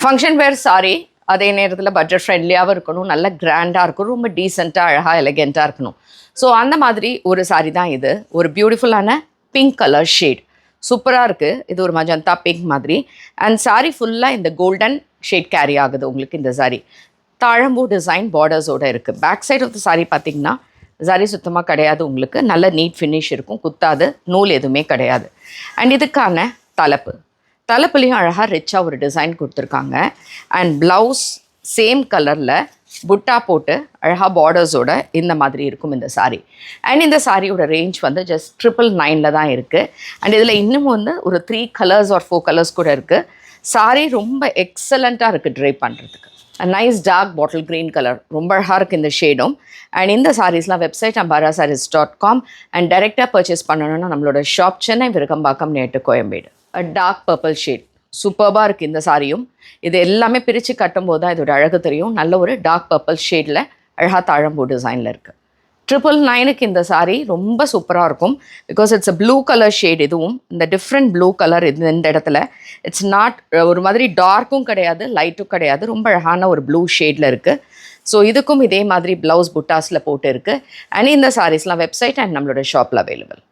Function வேர் sorry அதே நேரத்தில் budget ஃப்ரெண்ட்லியாகவும் இருக்கணும், நல்ல கிராண்டாக இருக்கணும், ரொம்ப டீசெண்டாக அழகாக எலகெண்ட்டாக இருக்கணும். ஸோ அந்த மாதிரி ஒரு சாரி தான் இது. ஒரு பியூட்டிஃபுல்லான பிங்க் கலர் ஷேட் சூப்பராக இருக்குது. இது ஒரு மஜந்தா பிங்க் மாதிரி. அண்ட் சாரி ஃபுல்லாக இந்த கோல்டன் ஷேட் கேரி ஆகுது உங்களுக்கு. இந்த சாரி தாழம்பூ டிசைன் பார்டர்ஸோடு இருக்குது. Back side of the sari பார்த்திங்கன்னா சாரி சுத்தமாக கிடையாது உங்களுக்கு. நல்ல நீட் ஃபினிஷ் இருக்கும், குத்தாது, நூல் எதுவுமே கிடையாது. அண்ட் இதுக்கான தலைப்புலேயும் அழகாக ரிச்சாக ஒரு டிசைன் கொடுத்துருக்காங்க. அண்ட் ப்ளவுஸ் சேம் கலரில் புட்டா போட்டு அழகாக பார்டர்ஸோட இந்த மாதிரி இருக்கும் இந்த சாரீ. அண்ட் இந்த சாரியோட ரேஞ்ச் வந்து ஜஸ்ட் 999 தான் இருக்குது. அண்ட் இதில் இன்னும் வந்து ஒரு 3 கலர்ஸ் ஆர் 4 கலர்ஸ் கூட இருக்குது. சாரீ ரொம்ப எக்ஸலண்ட்டாக இருக்குது ட்ரை பண்ணுறதுக்கு. Nice dark bottle green colour, ரொம்ப அழகாக இருக்குது இந்த ஷேடும். அண்ட் இந்த சாரீஸ்லாம் வெப்சைட் ambarasarees.com அண்ட் டைரெக்டாக பர்ச்சேஸ் பண்ணணுன்னா நம்மளோட ஷாப் சென்னை விருகம்பாக்கம் நேட்டு கோயம்பேடு. டார்க் பர்பிள் ஷேட் சூப்பராக இருக்குது இந்த சாரியும். இது எல்லாமே பிரித்து கட்டும்போது தான் இதோட அழகு தெரியும். நல்ல ஒரு டார்க் பர்பிள் ஷேடில் அழகாக தாழம்பூ டிசைனில் இருக்குது. 999க்கு இந்த சாரீ ரொம்ப சூப்பராக இருக்கும். Because it's a blue colour shade. இதுவும் இந்த டிஃப்ரெண்ட் ப்ளூ கலர் இந்த இடத்துல இட்ஸ் நாட் ஒரு மாதிரி டார்க்கும் கிடையாது, லைட்டும் கிடையாது, ரொம்ப அழகான ஒரு ப்ளூ ஷேடில் இருக்குது. ஸோ இதுக்கும் இதே மாதிரி ப்ளவுஸ் புட்டாஸில் போட்டு இருக்குது. அண்ட் இந்த சாரீஸ்லாம் வெப்சைட் அண்ட் நம்மளோட ஷாப்பில் அவைலபிள்.